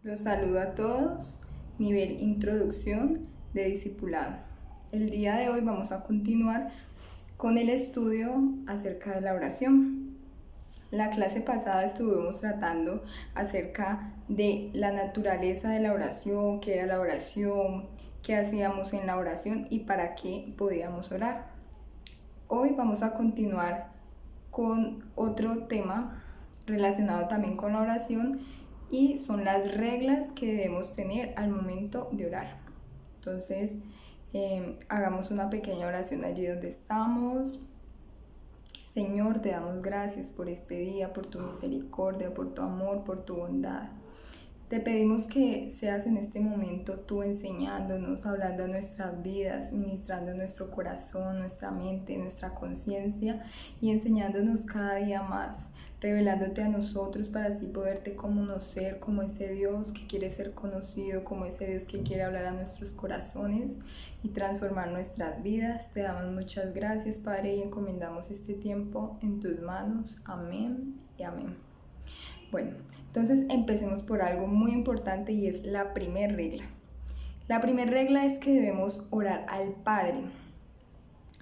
Los saludo a todos, nivel introducción de discipulado. El día de hoy vamos a continuar con el estudio acerca de la oración. La clase pasada estuvimos tratando acerca de la naturaleza de la oración, qué era la oración, qué hacíamos en la oración y para qué podíamos orar. Hoy vamos a continuar con otro tema relacionado también con la oración y son las reglas que debemos tener al momento de orar. Entonces, hagamos una pequeña oración allí donde estamos. Señor, te damos gracias por este día, por tu misericordia, por tu amor, por tu bondad. Te pedimos que seas en este momento tú enseñándonos, hablando a nuestras vidas, ministrando nuestro corazón, nuestra mente, nuestra conciencia y enseñándonos cada día más, revelándote a nosotros para así poderte conocer como ese Dios que quiere ser conocido, como ese Dios que quiere hablar a nuestros corazones y transformar nuestras vidas. Te damos muchas gracias, Padre, y encomendamos este tiempo en tus manos. Amén y amén. Bueno, entonces empecemos por algo muy importante y es la primera regla. La primera regla es que debemos orar al Padre.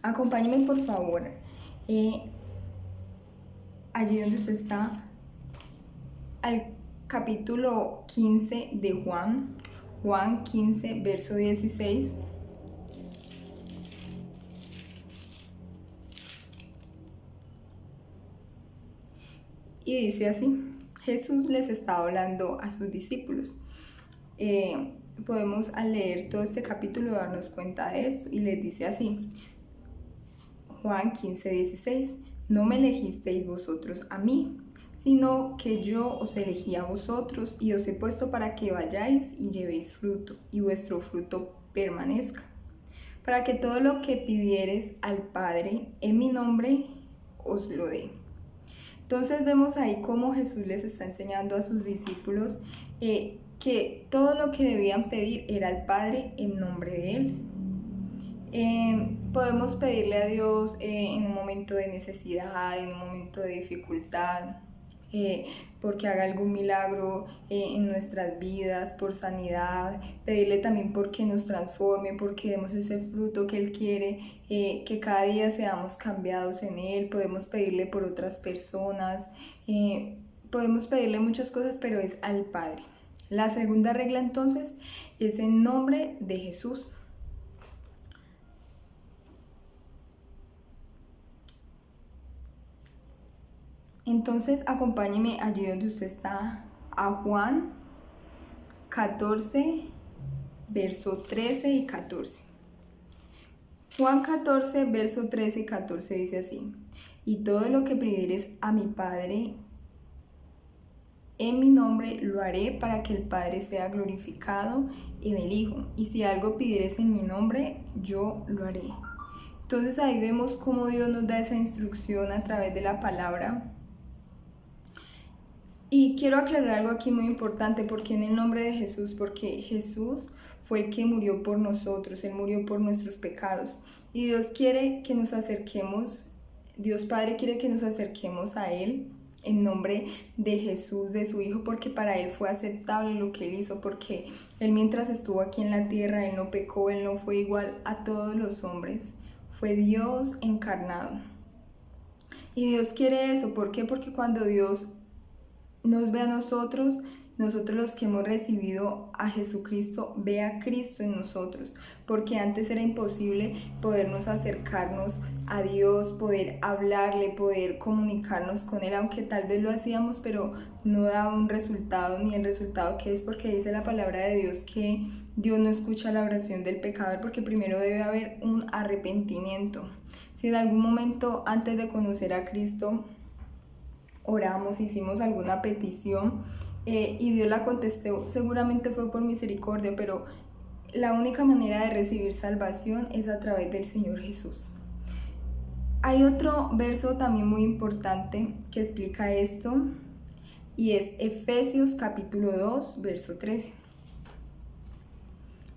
Acompáñenme por favor, allí donde usted está, al capítulo 15 de Juan 15, verso 16. Y dice así: Jesús les estaba hablando a sus discípulos. Podemos al leer todo este capítulo darnos cuenta de esto y les dice así. Juan 15, 16. No me elegisteis vosotros a mí, sino que yo os elegí a vosotros y os he puesto para que vayáis y llevéis fruto y vuestro fruto permanezca, para que todo lo que pidiereis al Padre en mi nombre os lo dé. Entonces vemos ahí cómo Jesús les está enseñando a sus discípulos que todo lo que debían pedir era al Padre en nombre de Él. Podemos pedirle a Dios en un momento de necesidad, en un momento de dificultad, porque haga algún milagro en nuestras vidas, por sanidad, pedirle también porque nos transforme, porque demos ese fruto que Él quiere, que cada día seamos cambiados en Él. Podemos pedirle por otras personas, podemos pedirle muchas cosas, pero es al Padre. La segunda regla entonces es en nombre de Jesús. Entonces acompáñeme allí donde usted está a Juan 14, verso 13 y 14. Juan 14, verso 13 y 14 dice así: y todo lo que pidieres a mi Padre en mi nombre lo haré, para que el Padre sea glorificado en el Hijo. Y si algo pidieres en mi nombre, yo lo haré. Entonces ahí vemos cómo Dios nos da esa instrucción a través de la palabra. Y quiero aclarar algo aquí muy importante. ¿Por qué en el nombre de Jesús? Porque Jesús fue el que murió por nosotros, Él murió por nuestros pecados. Y Dios quiere que nos acerquemos, Dios Padre quiere que nos acerquemos a Él en nombre de Jesús, de su Hijo, porque para Él fue aceptable lo que Él hizo, porque Él mientras estuvo aquí en la tierra, Él no pecó, Él no fue igual a todos los hombres, fue Dios encarnado. Y Dios quiere eso. ¿Por qué? Porque cuando Dios nos ve a nosotros los que hemos recibido a Jesucristo, ve a Cristo en nosotros, porque antes era imposible podernos acercarnos a Dios, poder hablarle, poder comunicarnos con Él, aunque tal vez lo hacíamos, pero no daba un resultado, ni el resultado que es, porque dice la palabra de Dios que Dios no escucha la oración del pecador, porque primero debe haber un arrepentimiento. Si en algún momento antes de conocer a Cristo oramos, hicimos alguna petición y Dios la contestó, seguramente fue por misericordia, pero la única manera de recibir salvación es a través del Señor Jesús. Hay otro verso también muy importante que explica esto y es Efesios capítulo 2, verso 13.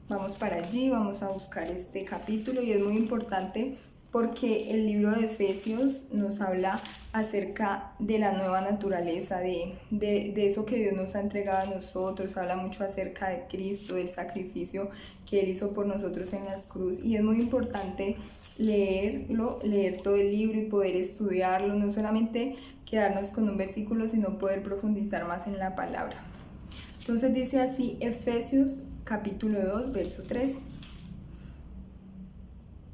Vamos para allí, vamos a buscar este capítulo y es muy importante porque el libro de Efesios nos habla acerca de la nueva naturaleza, de eso que Dios nos ha entregado a nosotros. Habla mucho acerca de Cristo, del sacrificio que Él hizo por nosotros en la cruz, y es muy importante leerlo, leer todo el libro y poder estudiarlo, no solamente quedarnos con un versículo, sino poder profundizar más en la palabra. Entonces dice así Efesios capítulo 2, verso 3.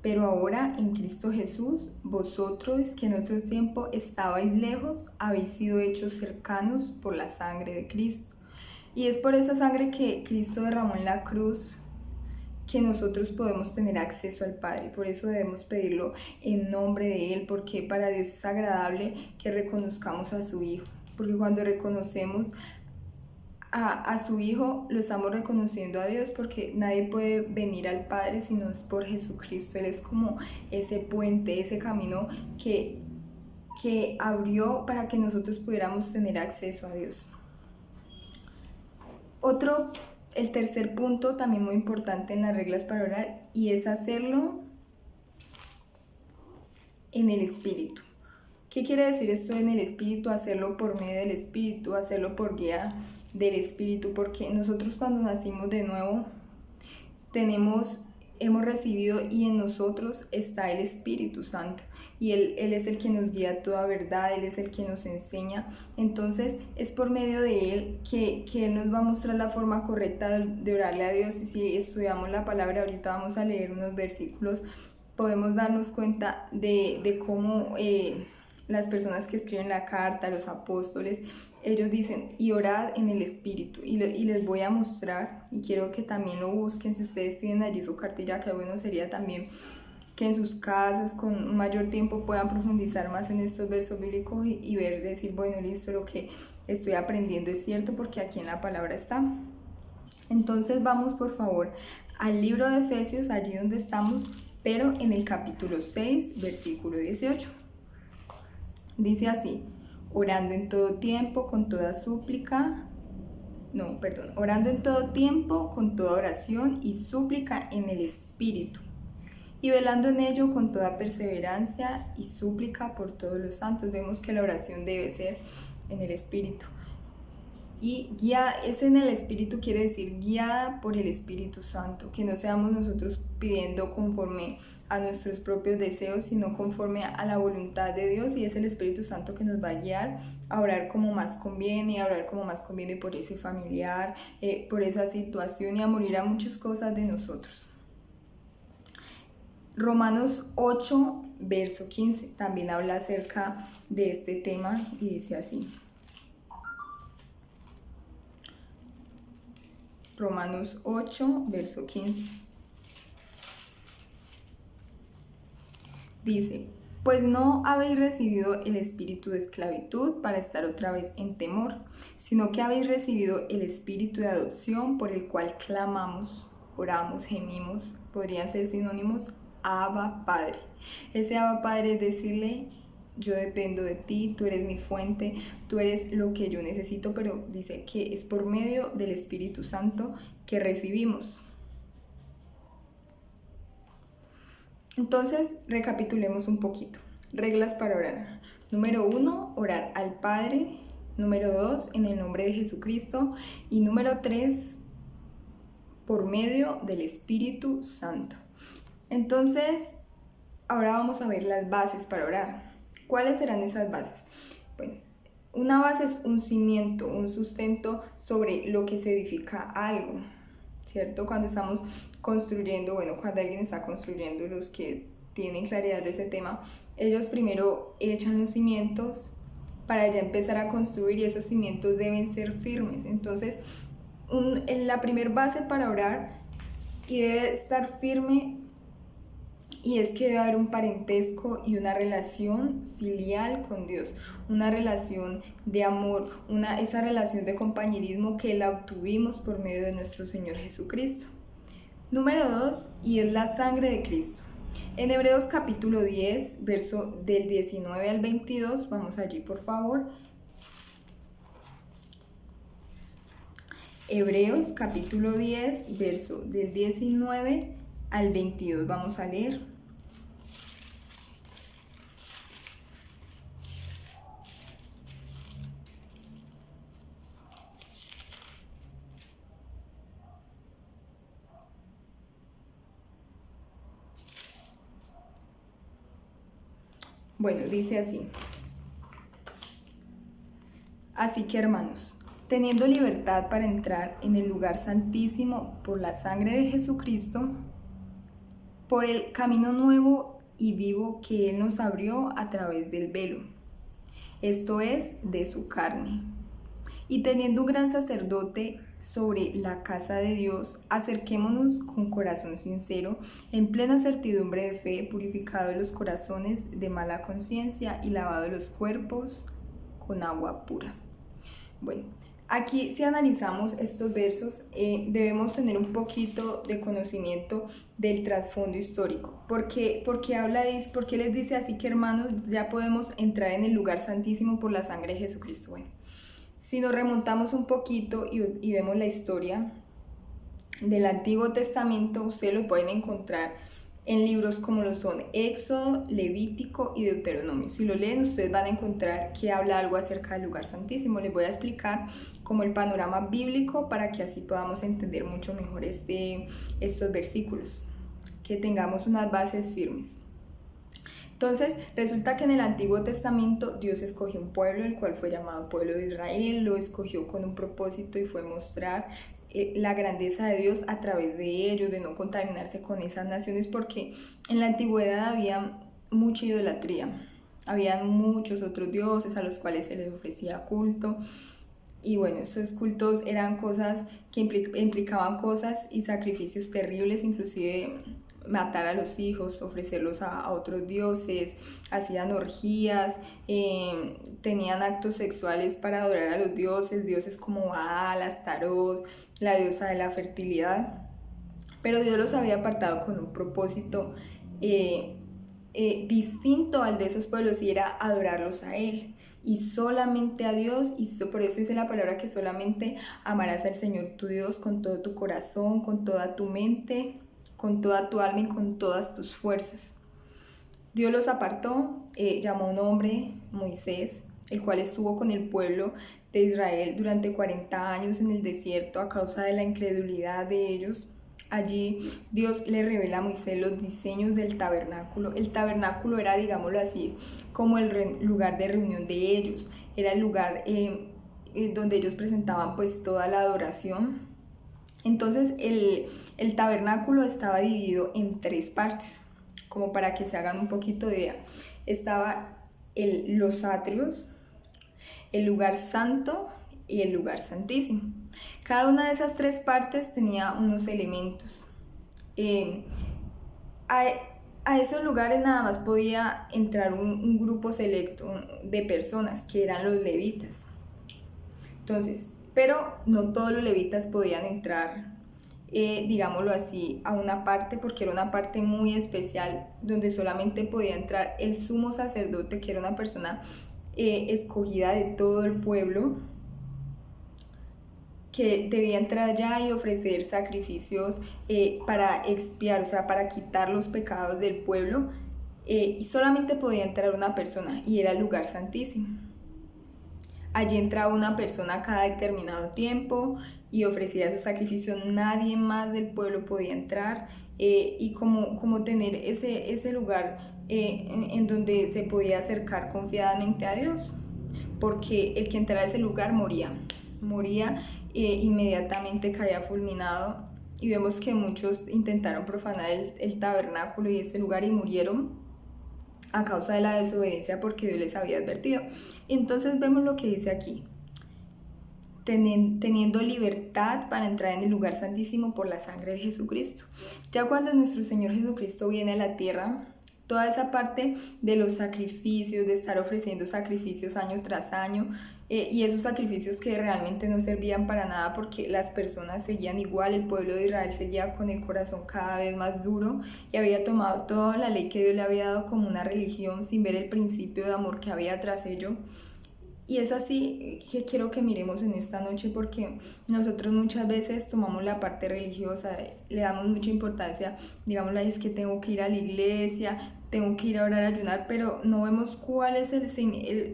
Pero ahora en Cristo Jesús, vosotros que en otro tiempo estabais lejos, habéis sido hechos cercanos por la sangre de Cristo. Y es por esa sangre que Cristo derramó en la cruz que nosotros podemos tener acceso al Padre. Por eso debemos pedirlo en nombre de Él, porque para Dios es agradable que reconozcamos a su Hijo. Porque cuando reconocemos a su Hijo, lo estamos reconociendo a Dios, porque nadie puede venir al Padre si no es por Jesucristo. Él es como ese puente, ese camino que abrió para que nosotros pudiéramos tener acceso a Dios. El tercer punto también muy importante en las reglas para orar, y es hacerlo en el Espíritu. ¿Qué quiere decir esto en el Espíritu? Hacerlo por medio del Espíritu, hacerlo por guía del Espíritu, porque nosotros cuando nacimos de nuevo hemos recibido, y en nosotros está el Espíritu Santo, y Él es el que nos guía a toda verdad, Él es el que nos enseña. Entonces es por medio de Él que Él nos va a mostrar la forma correcta de orarle a Dios. Y si estudiamos la palabra, ahorita vamos a leer unos versículos, podemos darnos cuenta de cómo las personas que escriben la carta, los apóstoles, ellos dicen, y orad en el Espíritu, y les voy a mostrar, y quiero que también lo busquen. Si ustedes tienen allí su cartilla, qué bueno sería también que en sus casas con mayor tiempo puedan profundizar más en estos versos bíblicos y ver, decir, bueno, listo, lo que estoy aprendiendo es cierto, porque aquí en la palabra está. Entonces vamos por favor al libro de Efesios, allí donde estamos, pero en el capítulo 6, versículo 18. Dice así: orando en todo tiempo con toda orando en todo tiempo con toda oración y súplica en el Espíritu, y velando en ello con toda perseverancia y súplica por todos los santos. Vemos que la oración debe ser en el Espíritu. Y es en el Espíritu, quiere decir guiada por el Espíritu Santo, que no seamos nosotros pidiendo conforme a nuestros propios deseos, sino conforme a la voluntad de Dios, y es el Espíritu Santo que nos va a guiar a orar como más conviene, por ese familiar, por esa situación, y a morir a muchas cosas de nosotros. Romanos 8, verso 15, también habla acerca de este tema y dice así. Romanos 8, verso 15. Dice: pues no habéis recibido el espíritu de esclavitud para estar otra vez en temor, sino que habéis recibido el espíritu de adopción, por el cual clamamos, oramos, gemimos, podrían ser sinónimos, Abba Padre. Ese Abba Padre es decirle: yo dependo de ti, tú eres mi fuente, tú eres lo que yo necesito, pero dice que es por medio del Espíritu Santo que recibimos. Entonces, recapitulemos un poquito. Reglas para orar. Número 1, orar al Padre. Número 2, en el nombre de Jesucristo. Y número 3, por medio del Espíritu Santo. Entonces, ahora vamos a ver las bases para orar. ¿Cuáles serán esas bases? Bueno, una base es un cimiento, un sustento sobre lo que se edifica algo, ¿cierto? Cuando estamos construyendo, cuando alguien está construyendo, los que tienen claridad de ese tema, ellos primero echan los cimientos para ya empezar a construir, y esos cimientos deben ser firmes. Entonces, la primera base para orar, y debe estar firme, y es que debe haber un parentesco y una relación filial con Dios, una relación de amor, esa relación de compañerismo que la obtuvimos por medio de nuestro Señor Jesucristo. Número 2, y es la sangre de Cristo. En Hebreos capítulo 10, verso del 19 al 22, vamos allí por favor. Hebreos capítulo 10, verso del 19 al 22, vamos a leer. Bueno, dice así. Así que hermanos, teniendo libertad para entrar en el lugar santísimo por la sangre de Jesucristo, por el camino nuevo y vivo que Él nos abrió a través del velo, esto es, de su carne. Y teniendo un gran sacerdote sobre la casa de Dios, acerquémonos con corazón sincero, en plena certidumbre de fe, purificados los corazones de mala conciencia y lavados los cuerpos con agua pura. Bueno, aquí si analizamos estos versos, debemos tener un poquito de conocimiento del trasfondo histórico. ¿Por qué les dice así que hermanos ya podemos entrar en el lugar santísimo por la sangre de Jesucristo? Bueno, si nos remontamos un poquito y vemos la historia del Antiguo Testamento, ustedes lo pueden encontrar en libros como lo son Éxodo, Levítico y Deuteronomio. Si lo leen, ustedes van a encontrar que habla algo acerca del lugar santísimo. Les voy a explicar como el panorama bíblico para que así podamos entender mucho mejor estos versículos, que tengamos unas bases firmes. Entonces, resulta que en el Antiguo Testamento Dios escogió un pueblo, el cual fue llamado pueblo de Israel, lo escogió con un propósito y fue mostrar la grandeza de Dios a través de ellos, de no contaminarse con esas naciones, porque en la antigüedad había mucha idolatría, había muchos otros dioses a los cuales se les ofrecía culto, y bueno, esos cultos eran cosas que implicaban cosas y sacrificios terribles, inclusive matar a los hijos, ofrecerlos a otros dioses, hacían orgías, tenían actos sexuales para adorar a los dioses como Baal, Astarot, la diosa de la fertilidad, pero Dios los había apartado con un propósito distinto al de esos pueblos, y era adorarlos a Él y solamente a Dios. Y por eso dice la palabra que solamente amarás al Señor tu Dios con todo tu corazón, con toda tu mente, con toda tu alma y con todas tus fuerzas. Dios los apartó, llamó a un hombre, Moisés, el cual estuvo con el pueblo de Israel durante 40 años en el desierto a causa de la incredulidad de ellos. Allí Dios le revela a Moisés los diseños del tabernáculo. El tabernáculo era, digámoslo así, como el lugar de reunión de ellos. Era el lugar donde ellos presentaban pues toda la adoración. Entonces el tabernáculo estaba dividido en 3 partes, como para que se hagan un poquito de idea. Estaba los atrios, el lugar santo y el lugar santísimo. Cada una de esas 3 partes tenía unos elementos. A esos lugares nada más podía entrar un grupo selecto de personas, que eran los levitas. Entonces, pero no todos los levitas podían entrar, digámoslo así, a una parte, porque era una parte muy especial donde solamente podía entrar el sumo sacerdote, que era una persona escogida de todo el pueblo, que debía entrar allá y ofrecer sacrificios para expiar, o sea, para quitar los pecados del pueblo, y solamente podía entrar una persona, y era el lugar santísimo. Allí entraba una persona cada determinado tiempo y ofrecía su sacrificio. Nadie más del pueblo podía entrar, y como tener ese lugar en donde se podía acercar confiadamente a Dios, porque el que entrara a ese lugar moría, inmediatamente caía fulminado. Y vemos que muchos intentaron profanar el tabernáculo y ese lugar y murieron a causa de la desobediencia, porque Dios les había advertido. Entonces vemos lo que dice aquí: teniendo libertad para entrar en el lugar santísimo por la sangre de Jesucristo. Ya cuando nuestro Señor Jesucristo viene a la tierra, toda esa parte de los sacrificios, de estar ofreciendo sacrificios año tras año, y esos sacrificios que realmente no servían para nada, porque las personas seguían igual, el pueblo de Israel seguía con el corazón cada vez más duro y había tomado toda la ley que Dios le había dado como una religión, sin ver el principio de amor que había tras ello. Y es así que quiero que miremos en esta noche, porque nosotros muchas veces tomamos la parte religiosa, le damos mucha importancia, digamos, es que tengo que ir a la iglesia, tengo que ir a orar, a ayunar, pero no vemos cuál es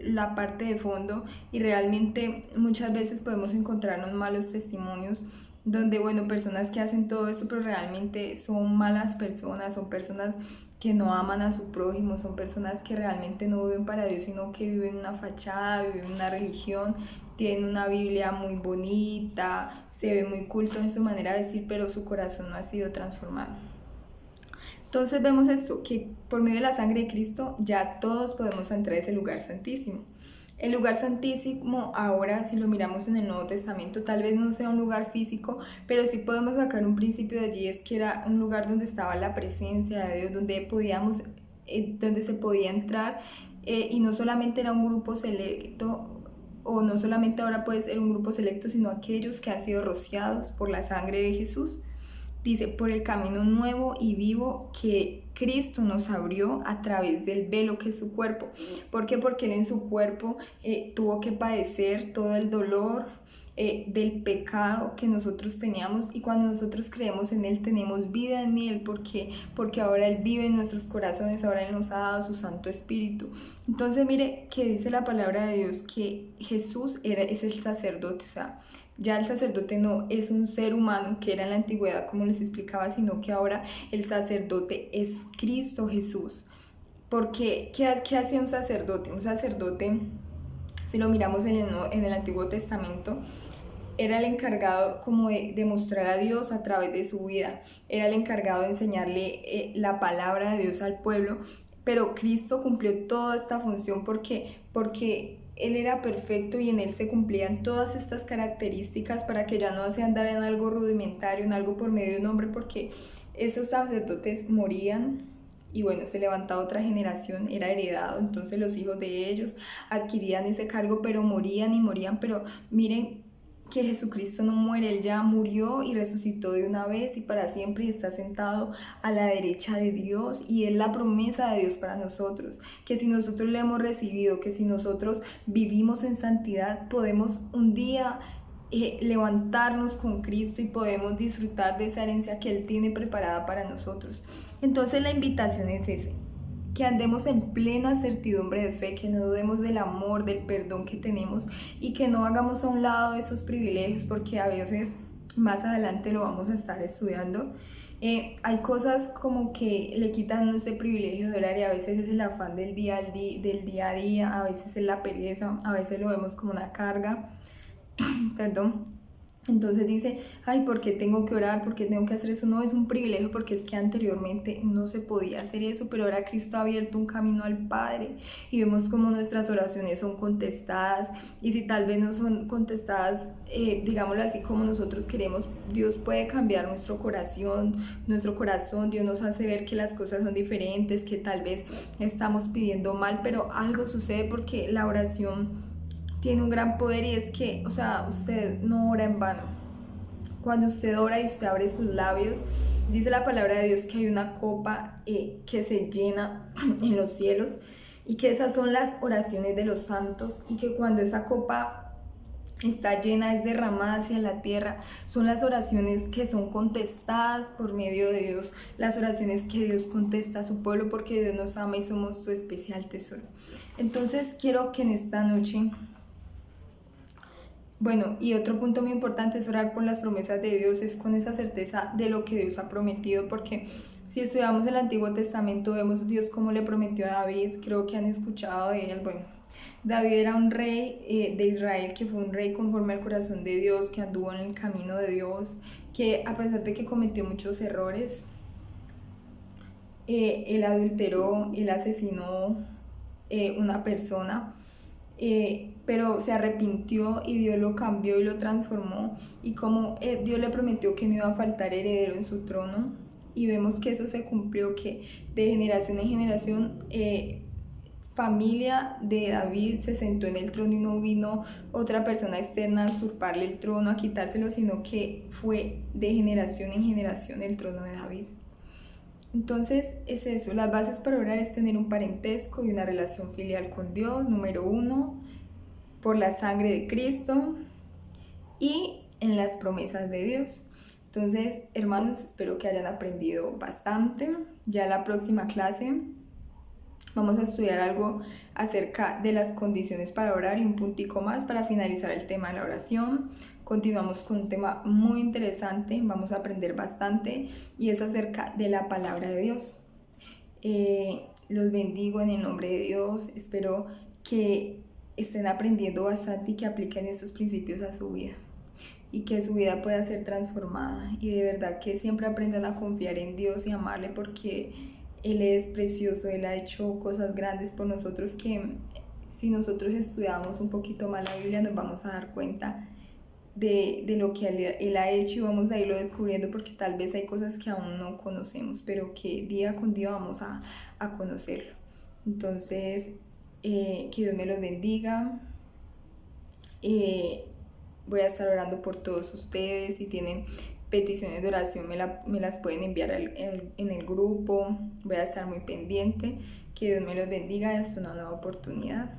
la parte de fondo, y realmente muchas veces podemos encontrarnos malos testimonios donde, bueno, personas que hacen todo esto, pero realmente son malas personas, son personas que no aman a su prójimo, son personas que realmente no viven para Dios, sino que viven una fachada, viven una religión, tienen una Biblia muy bonita, se ve muy culto en su manera de decir, pero su corazón no ha sido transformado. Entonces vemos esto, que por medio de la sangre de Cristo ya todos podemos entrar a ese lugar santísimo. El lugar santísimo ahora, si lo miramos en el Nuevo Testamento, tal vez no sea un lugar físico, pero sí podemos sacar un principio de allí, es que era un lugar donde estaba la presencia de Dios, donde donde se podía entrar, y no solamente era un grupo selecto, o no solamente ahora puede ser un grupo selecto, sino aquellos que han sido rociados por la sangre de Jesús. Dice, por el camino nuevo y vivo que Cristo nos abrió a través del velo que es su cuerpo. ¿Por qué? Porque Él en su cuerpo tuvo que padecer todo el dolor del pecado que nosotros teníamos, y cuando nosotros creemos en Él tenemos vida en Él, porque ahora Él vive en nuestros corazones, ahora Él nos ha dado su Santo Espíritu. Entonces mire que dice la palabra de Dios que Jesús es el sacerdote, o sea, ya el sacerdote no es un ser humano que era en la antigüedad, como les explicaba, sino que ahora el sacerdote es Cristo Jesús. Porque, ¿qué hacía un sacerdote? Un sacerdote, si lo miramos en el Antiguo Testamento, era el encargado como de demostrar a Dios a través de su vida. Era el encargado de enseñarle la palabra de Dios al pueblo. Pero Cristo cumplió toda esta función porque Él era perfecto y en Él se cumplían todas estas características para que ya no se andara en algo rudimentario, en algo por medio de un hombre, porque esos sacerdotes morían y bueno, se levantaba otra generación, era heredado, entonces los hijos de ellos adquirían ese cargo, pero morían y morían. Pero miren que Jesucristo no muere, Él ya murió y resucitó de una vez y para siempre, y está sentado a la derecha de Dios, y es la promesa de Dios para nosotros, que si nosotros le hemos recibido, que si nosotros vivimos en santidad, podemos un día levantarnos con Cristo y podemos disfrutar de esa herencia que Él tiene preparada para nosotros. Entonces la invitación es eso, que andemos en plena certidumbre de fe, que no dudemos del amor, del perdón que tenemos, y que no hagamos a un lado esos privilegios, porque a veces más adelante lo vamos a estar estudiando. Hay cosas como que le quitan ese privilegio de orar, y a veces es el afán del día a día, a veces es la pereza, a veces lo vemos como una carga, perdón. Entonces dice, ay, ¿por qué tengo que orar? ¿Por qué tengo que hacer eso? No, es un privilegio porque es que anteriormente no se podía hacer eso, pero ahora Cristo ha abierto un camino al Padre y vemos como nuestras oraciones son contestadas, y si tal vez no son contestadas, digámoslo así, como nosotros queremos, Dios puede cambiar nuestro corazón, Dios nos hace ver que las cosas son diferentes, que tal vez estamos pidiendo mal, pero algo sucede porque la oración tiene un gran poder, y es que, o sea, usted no ora en vano. Cuando usted ora y usted abre sus labios, dice la palabra de Dios que hay una copa que se llena en los cielos, y que esas son las oraciones de los santos, y que cuando esa copa está llena, es derramada hacia la tierra, son las oraciones que son contestadas por medio de Dios, las oraciones que Dios contesta a su pueblo, porque Dios nos ama y somos su especial tesoro. Entonces quiero que en esta noche, bueno, y otro punto muy importante es orar por las promesas de Dios, es con esa certeza de lo que Dios ha prometido, porque si estudiamos el Antiguo Testamento vemos Dios cómo le prometió a David, creo que han escuchado de él. Bueno, David era un rey de Israel, que fue un rey conforme al corazón de Dios, que anduvo en el camino de Dios, que a pesar de que cometió muchos errores, él adulteró, él asesinó una persona, pero se arrepintió y Dios lo cambió y lo transformó, y como Dios le prometió que no iba a faltar heredero en su trono, y vemos que eso se cumplió, que de generación en generación familia de David se sentó en el trono, y no vino otra persona externa a usurparle el trono, a quitárselo, sino que fue de generación en generación el trono de David. Entonces es eso, las bases para orar es tener un parentesco y una relación filial con Dios, número 1, por la sangre de Cristo y en las promesas de Dios. Entonces, hermanos, espero que hayan aprendido bastante. Ya la próxima clase vamos a estudiar algo acerca de las condiciones para orar y un puntico más para finalizar el tema de la oración, continuamos con un tema muy interesante, vamos a aprender bastante y es acerca de la palabra de Dios. Los bendigo en el nombre de Dios, espero que estén aprendiendo bastante y que apliquen estos principios a su vida y que su vida pueda ser transformada y de verdad que siempre aprendan a confiar en Dios y amarle porque Él es precioso, Él ha hecho cosas grandes por nosotros que si nosotros estudiamos un poquito más la Biblia nos vamos a dar cuenta de lo que Él ha hecho y vamos a irlo descubriendo porque tal vez hay cosas que aún no conocemos, pero que día con día vamos a conocerlo. Entonces, que Dios me los bendiga. Voy a estar orando por todos ustedes. Si tienen peticiones de oración me las pueden enviar en el grupo. Voy a estar muy pendiente. Que Dios me los bendiga y hasta una nueva oportunidad.